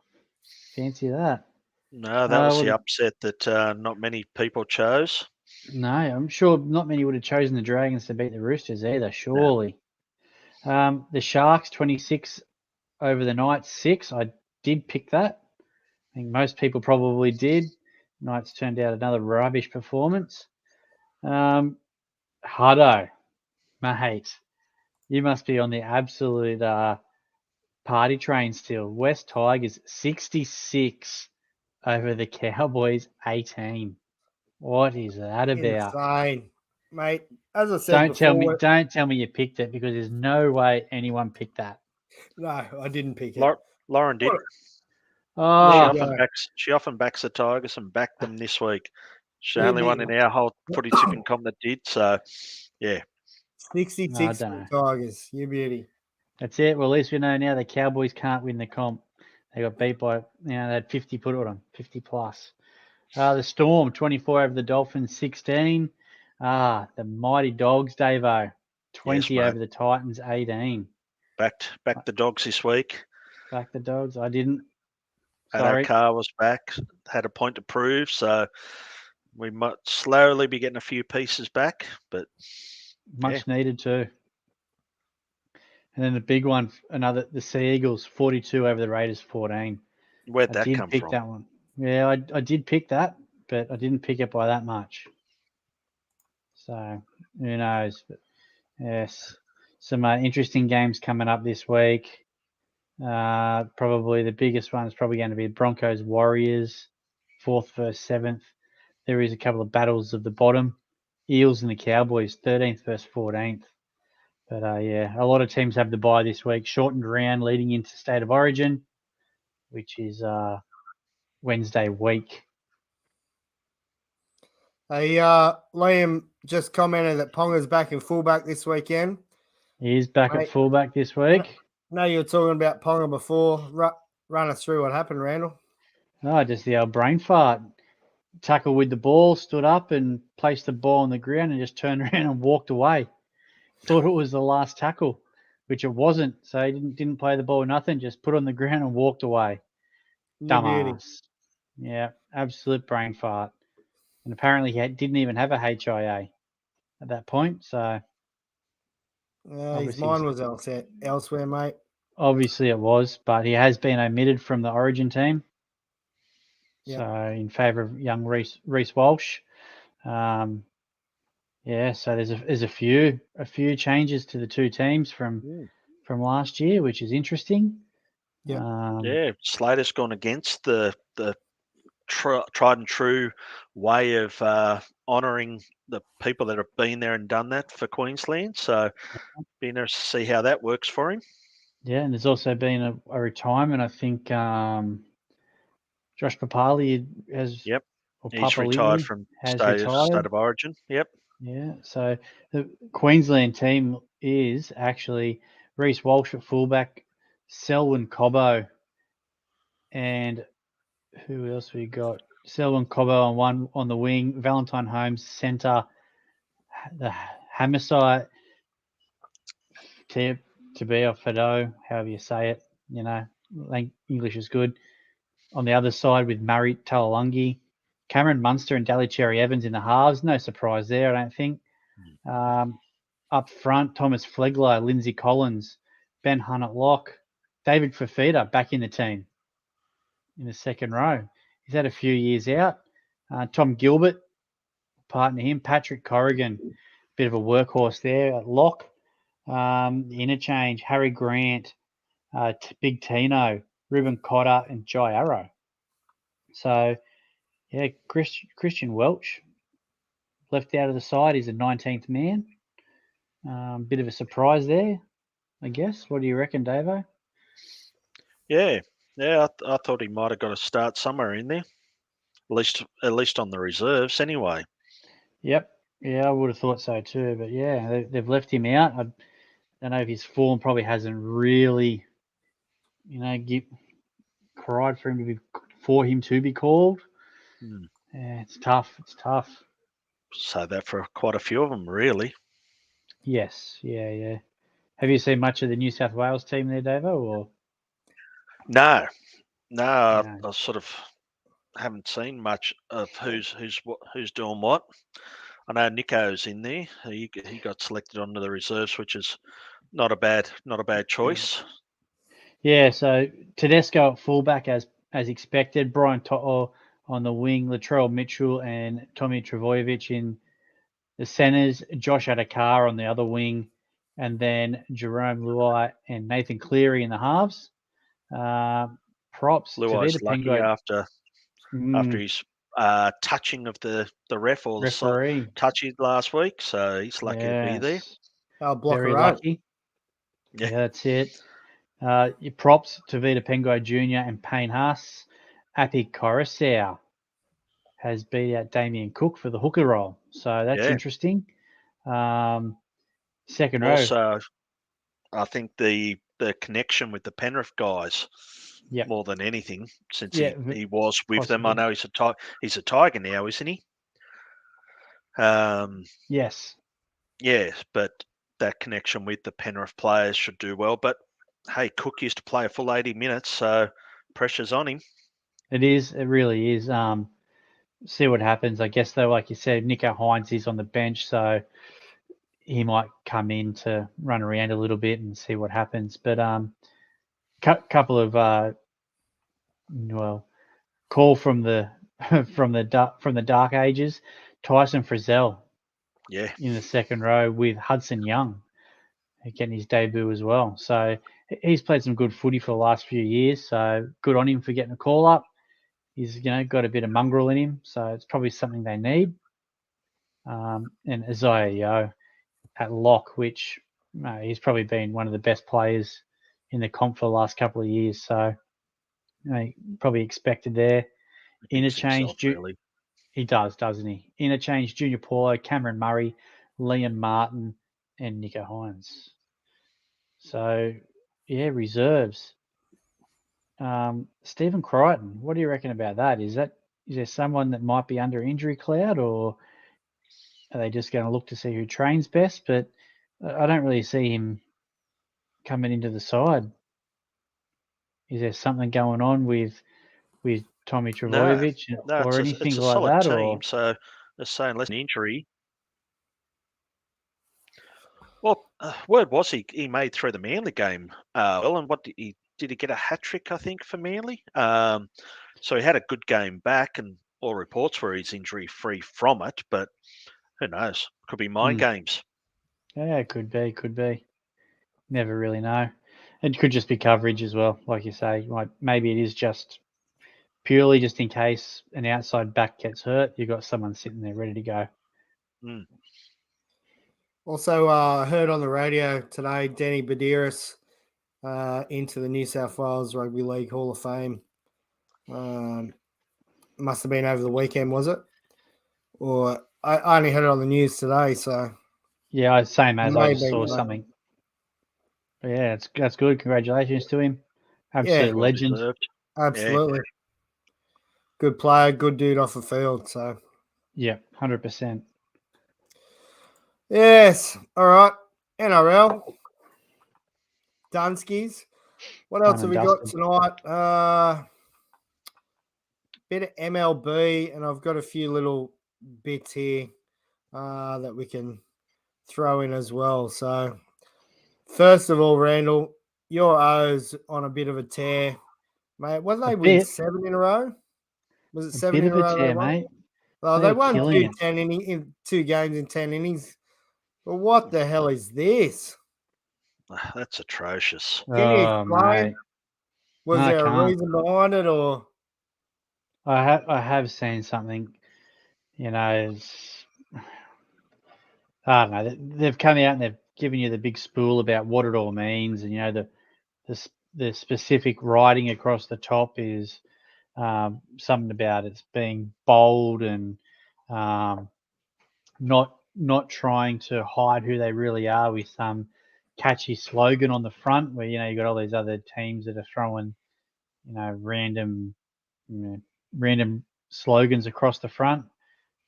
Fancy that. No, that was the upset that not many people chose. No, I'm sure not many would have chosen the Dragons to beat the Roosters either, surely. No. The Sharks 26 over the Knights 6. I did pick that. I think most people probably did. Knights turned out another rubbish performance. Hutto, mate, you must be on the absolute party train still. West Tigers 66 over the Cowboys 18. What is that about? Insane, mate. As I said before, Don't tell me you picked it, because there's no way anyone picked that. no, I didn't pick it. Lauren did. What- Oh, There you go. She often backs the Tigers and backed them this week. She's the Yeah, only one in our whole footy tipping comp that did. So, yeah. 66 I for dunno. Tigers. You beauty. that's it. Well, at least we know now the Cowboys can't win the comp. They got beat by, they had 50 put on them, 50 plus. The Storm, 24 over the Dolphins, 16. The Mighty Dogs, Davo, 20 mate. over the Titans, 18. Backed the Dogs this week. Back the Dogs. I didn't. Addo Sorry. Carr was back, had a point to prove. So, we might slowly be getting a few pieces back. But, Much needed too. And then the big one, the Sea Eagles, 42 over the Raiders, 14. where'd I that did come pick from? that one. Yeah, I did pick that, but I didn't pick it by that much. So who knows? But yes, some interesting games coming up this week. Probably the biggest one is probably going to be Broncos Warriors, 4th versus 7th. There is a couple of battles of the bottom. Eels and the Cowboys, 13th versus 14th. But yeah, a lot of teams have the bye this week. Shortened round leading into State of Origin, which is Wednesday week. Hey, Liam just commented that Ponga's back in fullback this weekend. He is back Mate. at fullback this week. I know you were talking about Ponga before. Run us through what happened, Randall. Oh, just the old brain fart. Tackle with the ball, stood up and placed the ball on the ground and just turned around and walked away. Thought it was the last tackle, which it wasn't. So he didn't play the ball, nothing. Just put on the ground and walked away. You beauty. Dumbass. Yeah, absolute brain fart. And apparently he didn't even have a HIA at that point. So His Obviously- mind was elsewhere, mate. obviously it was, but he has been omitted from the Origin team. Yep. So in favour of young Reece Walsh. Yeah, so there's a few changes to the two teams from last year, which is interesting. Yeah. Yeah, Slater's gone against the tried and true way of honouring the people that have been there and done that for Queensland. So, be interested to see how that works for him. Yeah, and there's also been a retirement. I think Josh Papali has. Yep. Or He's Papali'i retired from has State retired. of Origin. Yep. Yeah, so the Queensland team is actually Reece Walsh at fullback, Selwyn Cobbo, and who else we got? Selwyn Cobbo on the wing, Valentine Holmes centre, the Hamisai Tabea Fado, however you say it, English is good. On the other side with Murray Taulagi, Cameron Munster and Daly Cherry Evans in the halves. No surprise there, I don't think. Up front, Thomas Flegler, Lindsay Collins, Ben Hunt at lock, David Fafita back in the team in the second row. He's had a few years out. Tom Gilbert, partner him, Patrick Corrigan, bit of a workhorse there at lock. The interchange, Harry Grant, Big Tino, Ruben Cotter, and Jai Arrow. So, yeah, Christian Welch left out of the side. He's a 19th man. Bit of a surprise there, I guess. What do you reckon, Davo? Yeah. I thought he might have got a start somewhere in there, at least on the reserves anyway. Yep. Yeah, I would have thought so too. But yeah, they've left him out. I don't know if his form probably hasn't really, cried for him to be called. Yeah, it's tough. It's tough. So that for quite a few of them, really. Yes. Yeah. Have you seen much of the New South Wales team there, Davo? Or No. I sort of haven't seen much of who's doing what. I know Nico's in there. He got selected onto the reserves, which is not a bad choice. Yeah. So Tedesco at fullback as expected. Brian On the wing, Latrell Mitchell and Tommy Travojevic in the centres, Josh Adakar on the other wing, and then Jerome Luai and Nathan Cleary in the halves. Props, Luai's Tavita lucky Pengo, after his touching of the ref or the referee. touching last week, so he's lucky to be there. Yes, Blocker very Road. lucky. Yeah. Yeah, that's it. Your props, Tavita Pengo Jr. and Payne Haas. Api Coruscant has beat out Damien Cook for the hooker role. So that's Yeah. interesting. Second row. Also, I think the connection with the Penrith guys, Yep. more than anything, since Yeah, he was with them. I possibly. know he's a Tiger now, isn't he? Yes. Yeah, but that connection with the Penrith players should do well. But hey, Cook used to play a full 80 minutes, so pressure's on him. It is. It really is. See what happens. I guess, though, like you said, Nico Hines is on the bench, so he might come in to run around a little bit and see what happens. But couple of call from the from the dark ages. Tyson Frizzell, Yeah, in the second row with Hudson Young getting his debut as well. So he's played some good footy for the last few years. So good on him for getting a call up. He's got a bit of mongrel in him, so it's probably something they need. And Isaiah Yeo at lock, which he's probably been one of the best players in the comp for the last couple of years. So probably expected there. Interchange, really. he does, doesn't he? Interchange, Junior Paulo, Cameron Murray, Liam Martin, and Nico Hines. So, yeah, reserves. Stephen Crichton, what do you reckon about that? Is there someone that might be under injury cloud, or are they just going to look to see who trains best? But I don't really see him coming into the side. Is there something going on with Tommy Travojevic or anything it's a like solid that? team. Or So they're saying less an injury. Well, word was he made through the Manly game well, and what did he get a hat trick? I think for Manly. So he had a good game back, and all reports were he's injury free from it. But who knows? Could be mind games. Yeah, it could be. Never really know. It could just be coverage as well, like you say. Maybe it is just purely just in case an outside back gets hurt, you've got someone sitting there ready to go. Also, heard on the radio today, Danny Badiris into the New South Wales Rugby League Hall of Fame. Must have been over the weekend, was it? Or I only heard it on the news today, so yeah, same as I just saw something. But yeah, that's good. Congratulations to him. Absolute legend. Deserved. Absolutely. Yeah. Good player, good dude off the field. So yeah, 100%. Yes. All right. NRL. Dunskies. What else have we got tonight? Bit of MLB, and I've got a few little bits here that we can throw in as well. So, first of all, Randall, your O's on a bit of a tear, mate. What did they win? 7 in a row? Was it 7 in a row? Tear, mate. Well, they won 2 games in 10 innings. But what the hell is this? That's atrocious. Can you explain? Was there a reason behind it, or? I have seen something. I don't know. They've come out and they've given you the big spool about what it all means, and the specific writing across the top is something about it's being bold and not trying to hide who they really are with some catchy slogan on the front, where you got all these other teams that are throwing random slogans across the front.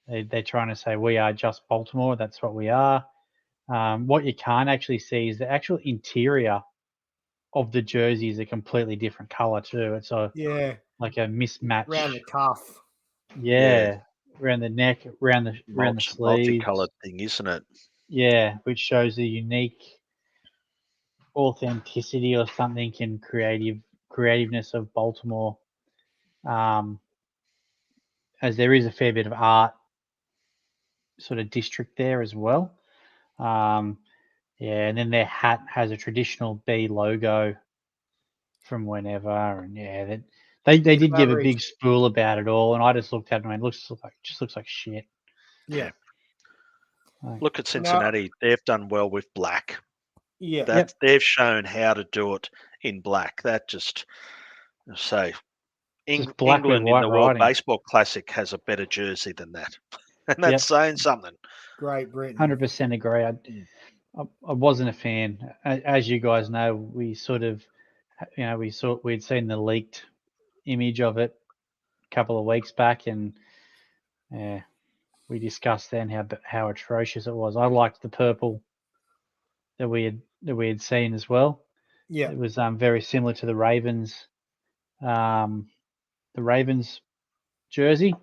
They're trying to say we are just Baltimore. That's what we are. What you can't actually see is the actual interior of the jersey is a completely different color too. It's like a mismatch around the cuff. Yeah, around the neck, around the sleeves. Multicolored thing, isn't it? Yeah, which shows the unique authenticity or something and creativeness of Baltimore. as there is a fair bit of art sort of district there as well. Yeah, and then their hat has a traditional B logo from whenever, and yeah, they did give a Average. big spool about it all, and I just looked at it and it looks like shit. Yeah. Like, Look at Cincinnati; they've done well with black. Yeah. That they've shown how to do it in black. That just say Just black with England in white the World writing. Baseball Classic has a better jersey than that, and that's saying something. Great Britain. 100% agree. I wasn't a fan, as you guys know. We sort of, we'd seen the leaked image of it a couple of weeks back, and we discussed then how atrocious it was. I liked the purple that we had seen as well. Yeah. It was very similar to the Ravens jersey,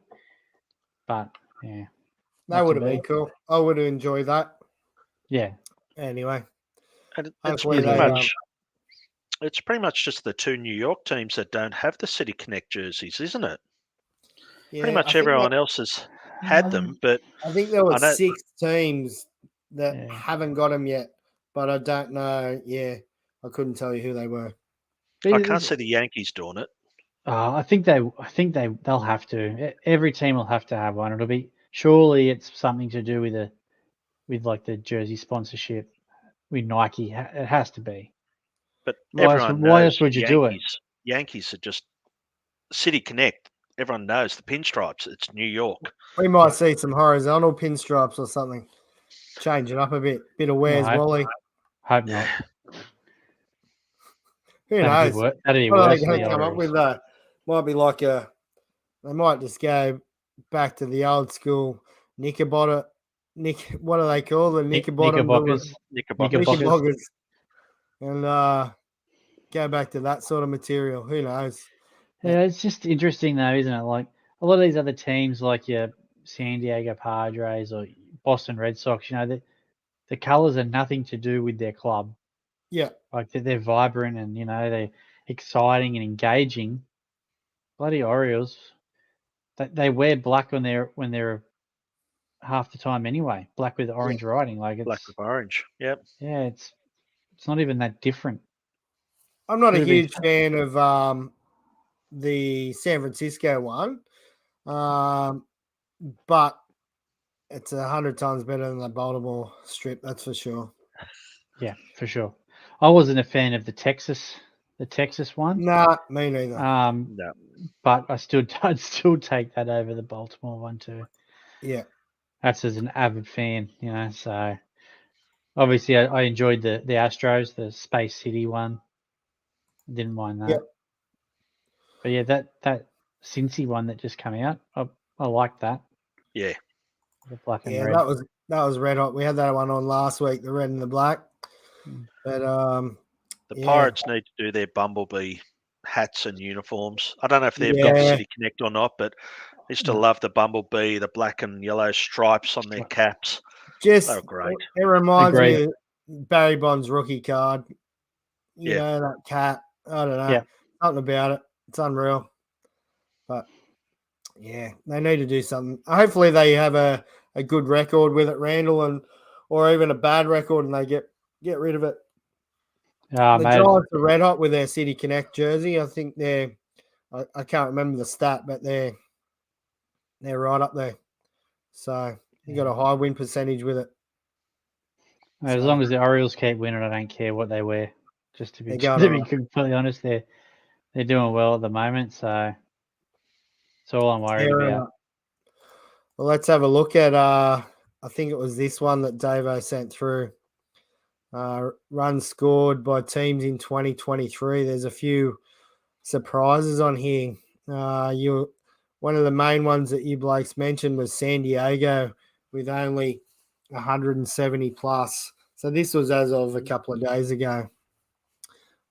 but yeah, That would have been cool. I would have enjoyed that. Yeah. Anyway, And it's hopefully it's pretty much just the two New York teams that don't have the City Connect jerseys, isn't it? yeah, Pretty much everyone else has had them, but I think there were I know- 6 teams that Yeah. haven't got them yet, but I don't know. Yeah, I couldn't tell you who they were. I can't see the Yankees doing it. I think they'll have to. Every team will have to have one. It'll be surely it's something to do with like the jersey sponsorship with Nike. It has to be. But Why everyone else knows would you do it? Yankees are just City Connect. Everyone knows the pinstripes. It's New York. We might see some horizontal pinstripes or something. Change it up a bit. Bit of Where's No, Wally? Hope not. Who knows? That'd be What are worse they for the going to come up Orioles. with? Might be like they might just go back to the old school Knickerbocker. What do they call the Knickerbockers. Knickerbockers. And go back to that sort of material. Who knows? Yeah, it's just interesting though, isn't it? Like a lot of these other teams, like your San Diego Padres or Boston Red Sox, the colours are nothing to do with their club. Yeah. Like they're vibrant and they're exciting and engaging. Bloody Orioles, they wear black when they're half the time anyway. Black with orange writing, like it's Black with orange. Yep. Yeah, it's not even that different. I'm not a huge fan of the San Francisco one, but it's 100 times better than the Baltimore strip. That's for sure. Yeah, for sure. I wasn't a fan of the Texas one. Nah, me neither. No. But I'd still take that over the Baltimore one too. Yeah. That's as an avid fan, so obviously I enjoyed the Astros, the Space City one. I didn't mind that. Yep. But yeah, that Cincy one that just came out, I liked that. Yeah. The black and Yeah, red. that was red hot. We had that one on last week, the red and the black. But the Pirates need to do their Bumblebee hats and uniforms. I don't know if they've got City Connect or not, but I used to love the Bumblebee, the black and yellow stripes on their caps. Just they were great. It reminds me of Barry Bonds rookie card. You know, that cat. I don't know. Yeah. Something about it. It's unreal. But yeah, they need to do something. Hopefully they have a good record with it, Randall, or even a bad record and they get rid of it. The Giants are red hot with their City Connect jersey. I think I can't remember the stat, but they're right up there. So you got a high win percentage with it. As long as the Orioles keep winning, I don't care what they wear. Just to be completely honest, they're doing well at the moment, so that's all I'm worried about. Well, let's have a look at I think it was this one that Davo sent through. Runs scored by teams in 2023. There's a few surprises on here. One of the main ones that you blokes mentioned was San Diego with only 170 plus. So this was as of a couple of days ago.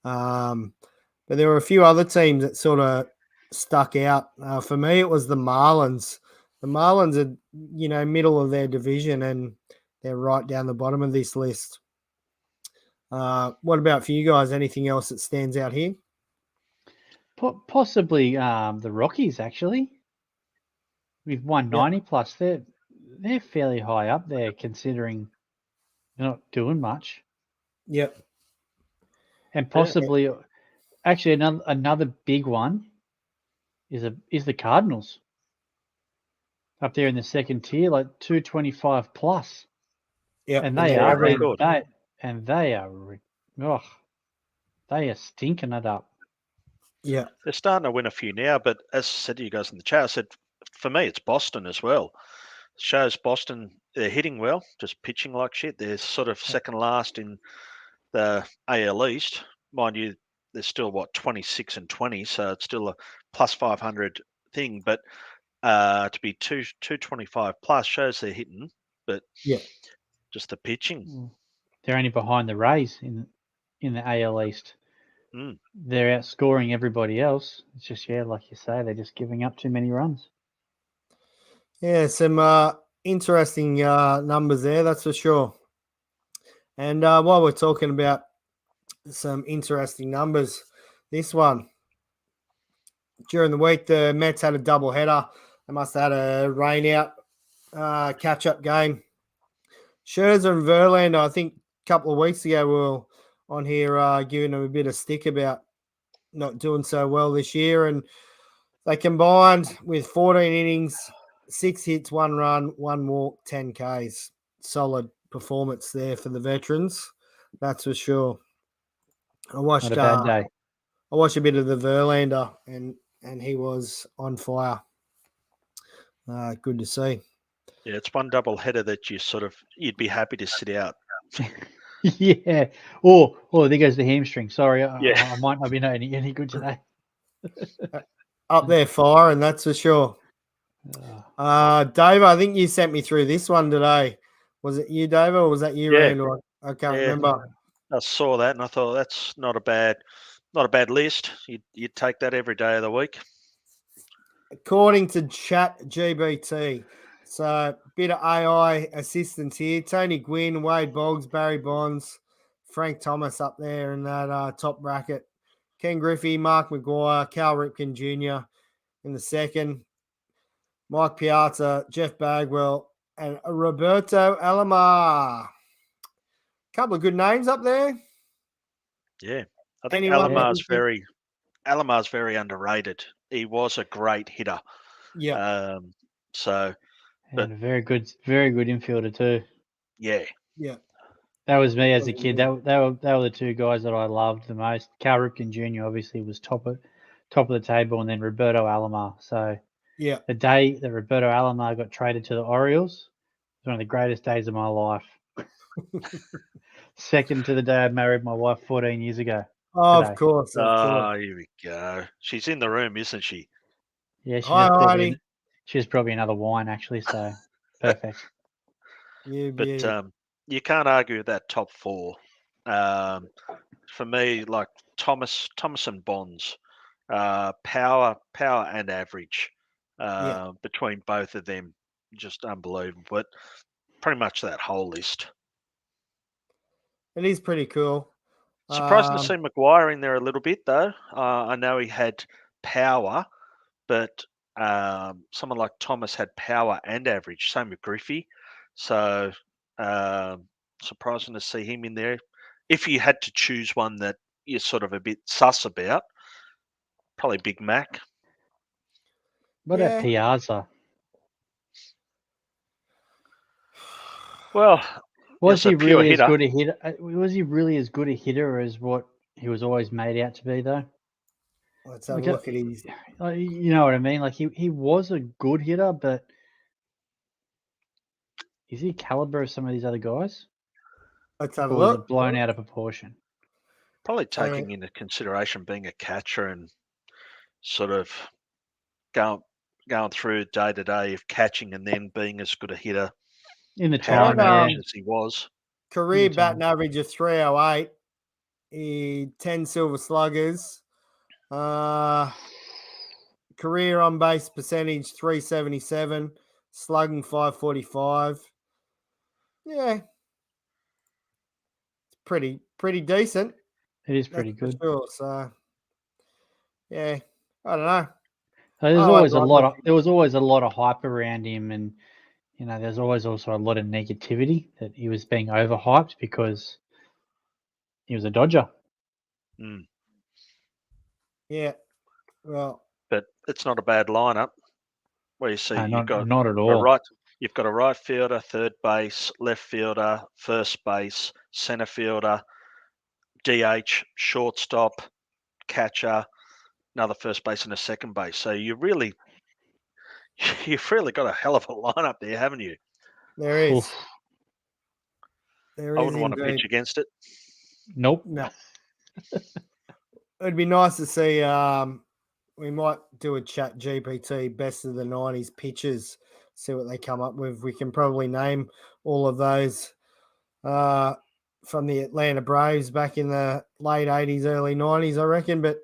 But there were a few other teams that sort of stuck out. For me, it was the Marlins. The Marlins are, middle of their division, and they're right down the bottom of this list. What about for you guys? Anything else that stands out here? Possibly the Rockies, actually. with 190 plus, they're fairly high up there considering they're not doing much. Yep. And possibly, actually, another big one is the Cardinals up there in the second tier, like 225 plus, Yep. and they're they are very average. good. they are they are stinking it up. Yeah. They're starting to win a few now, but as I said to you guys in the chat, I said for me it's Boston as well. Shows Boston they're hitting well, just pitching like shit. They're sort of second last in the AL East, mind you. They're still 26 and 20, so it's still a plus 500 thing. But to be 225 plus shows they're hitting, but Yeah. just the pitching. They're only behind the Rays in the AL East. Mm. They're outscoring everybody else. It's just like you say, they're just giving up too many runs. Yeah, some interesting numbers there, that's for sure. And while we're talking about some interesting numbers, this one during the week, the Mets had a double header. They must have had a rain out catch up game. Scherzer and Verlander, I think a couple of weeks ago, we were on here giving them a bit of stick about not doing so well this year. And they combined with 14 innings, 6 hits, 1 run, 1 walk, 10 Ks. Solid performance there for the veterans. That's for sure. I watched Not a bad day. I watched a bit of the Verlander and he was on fire. Good to see. Yeah, it's one double header that you'd be happy to sit out. Yeah. Oh, there goes the hamstring. Sorry, Yeah. I might not be any good today. Up there firing, that's for sure. Dave, I think you sent me through this one today. Was it you, Dave, or was that you, Yeah. Randall? I can't remember. I saw that and I thought that's not a bad list. You'd take that every day of the week. According to ChatGPT, so bit of AI assistance here. Tony Gwynn, Wade Boggs, Barry Bonds, Frank Thomas up there in that top bracket. Ken Griffey, Mark McGuire, Cal Ripken Jr. in the second. Mike Piazza, Jeff Bagwell, and Roberto Alomar. Couple of good names up there. Yeah. I think Anyone Alomar's very underrated. He was a great hitter. Yeah. And a very good infielder too. Yeah. Yeah. That was me as a kid. They were the two guys that I loved the most. Cal Ripken Jr. obviously was top of the table, and then Roberto Alomar. So yeah, the day that Roberto Alomar got traded to the Orioles was one of the greatest days of my life. Second to the day I married my wife 14 years ago. Oh, today. of course. Here we go. She's in the room, isn't she? Yeah, Hi, she's probably another wine actually. So perfect. But you can't argue with that top four. For me, like Thomas and Bonds, power and average between both of them, just unbelievable. But pretty much that whole list. It is pretty cool. Surprising to see McGuire in there a little bit, though. I know he had power, but someone like Thomas had power and average. Same with Griffey. So surprising to see him in there. If you had to choose one that you're sort of a bit sus about, probably Big Mac. What about Piazza? Well, was he really as good a hitter? Was he really as good a hitter as what he was always made out to be, though? Let's have a look at his. You know what I mean? Like he was a good hitter, but is he caliber of some of these other guys? Let's have a or look. Was it blown out of proportion? Probably taking into consideration being a catcher and sort of going through day to day of catching and then being as good a hitter in the time as he was. Career batting average of 308. 10 silver sluggers. Career on base percentage 377. Slugging 545. Yeah. It's pretty decent. It is pretty good. For sure. So yeah, I don't know. There's I always a like lot of watching- there was always a lot of hype around him, and there's always also a lot of negativity that he was being overhyped because he was a Dodger. Mm. Yeah. Well, But it's not a bad lineup. Where you see Not at a all. right, you've got a right fielder, third base, left fielder, first base, centre fielder, DH, shortstop, catcher, another first base and a second base. So you've really got a hell of a lineup there, haven't you? there is. Oof. There I is wouldn't want to indeed. pitch against it. Nope. No. It'd be nice to see. We might do a chat GPT best of the 90s pitches, see what they come up with. We can probably name all of those from the Atlanta Braves back in the late 80s, early 90s, I reckon. But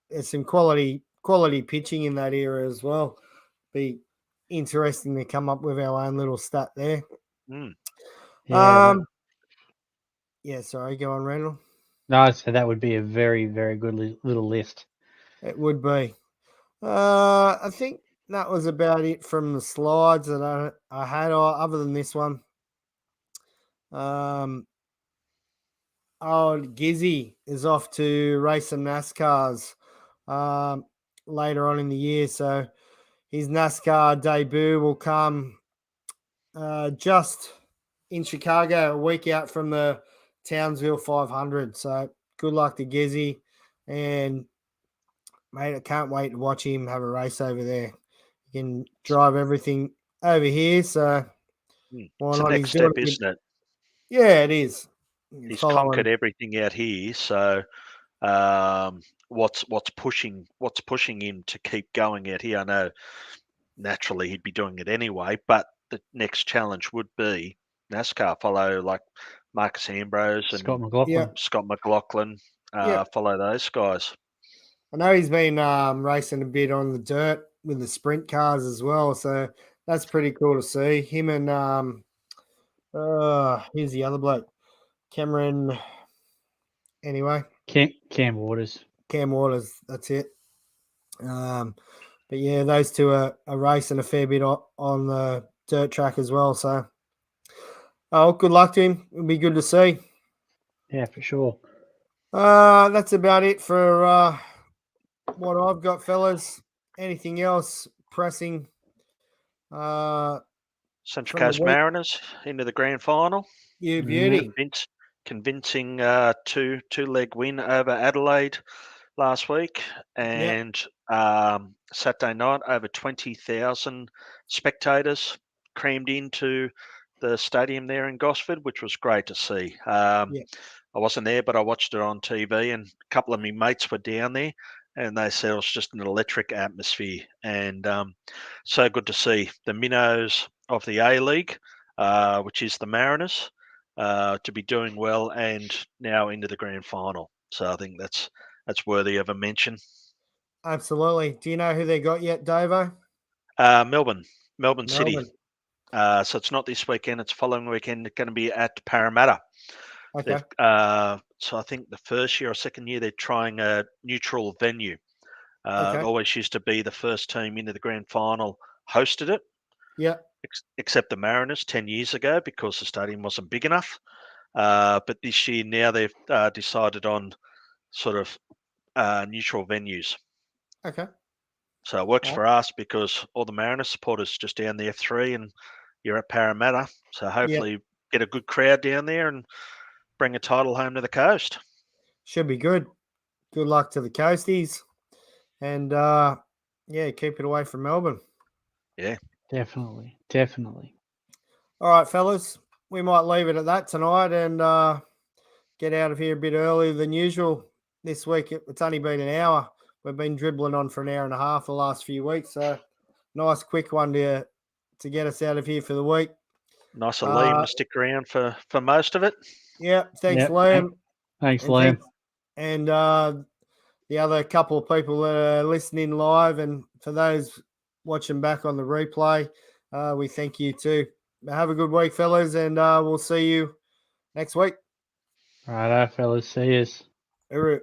there's some quality pitching in that era as well. Be interesting to come up with our own little stat there. Mm. Yeah. Yeah, sorry, go on, Randall. No, so that would be a very, very good little list. It would be. I think that was about it from the slides that I had, other than this one. Gizzy is off to race some NASCARs later on in the year, so his NASCAR debut will come just in Chicago, a week out from the Townsville 500. So good luck to Gizzy, and mate, I can't wait to watch him have a race over there. He can drive everything over here, so why It's the not? next step, isn't it? Yeah, it is. He's Follow conquered him. everything out here, so what's pushing him to keep going out here? I know naturally he'd be doing it anyway, but the next challenge would be NASCAR. Follow like Marcus Ambrose and Scott McLaughlin. Scott McLaughlin. Yep. Follow those guys. I know he's been racing a bit on the dirt with the sprint cars as well, so that's pretty cool to see. Him and here's the other bloke, Cameron. Anyway, Cam Waters. Cam Waters. That's it. But yeah, those two are racing a fair bit on the dirt track as well. So, good luck to him. It'll be good to see. Yeah, for sure. That's about it for what I've got, fellas. Anything else pressing? Central from the Coast week- Mariners into the grand final. You beauty. Convincing two-leg win over Adelaide last week, and Saturday night over 20,000 spectators crammed into the stadium there in Gosford, which was great to see. I wasn't there, but I watched it on TV, and a couple of my mates were down there, and they said it was just an electric atmosphere, and so good to see the minnows of the A-League, which is the Mariners, to be doing well and now into the grand final. So I think that's worthy of a mention. Absolutely. Do you know who they got yet, Davo? Melbourne City. So it's not this weekend; it's following weekend. It's going to be at Parramatta. Okay. So I think the first year or second year they're trying a neutral venue. It always used to be the first team into the grand final hosted it. Yeah. Except the Mariners 10 years ago because the stadium wasn't big enough. But this year now they've decided on sort of neutral venues. Okay. So it works for us because all the Mariners supporters just down the F3 and you're at Parramatta. So hopefully get a good crowd down there and bring a title home to the coast. Should be good. Good luck to the Coasties. And keep it away from Melbourne. Yeah. Definitely. All right, fellas. We might leave it at that tonight and get out of here a bit earlier than usual. This week it's only been an hour. We've been dribbling on for an hour and a half the last few weeks. So nice quick one to get us out of here for the week. Nice of Liam to stick around for most of it. Yeah, thanks, Liam. Thanks, Liam. And the other couple of people that are listening live, and for those watching back on the replay, we thank you too. Have a good week, fellas, and we'll see you next week. Righto, fellas. See yous. All right.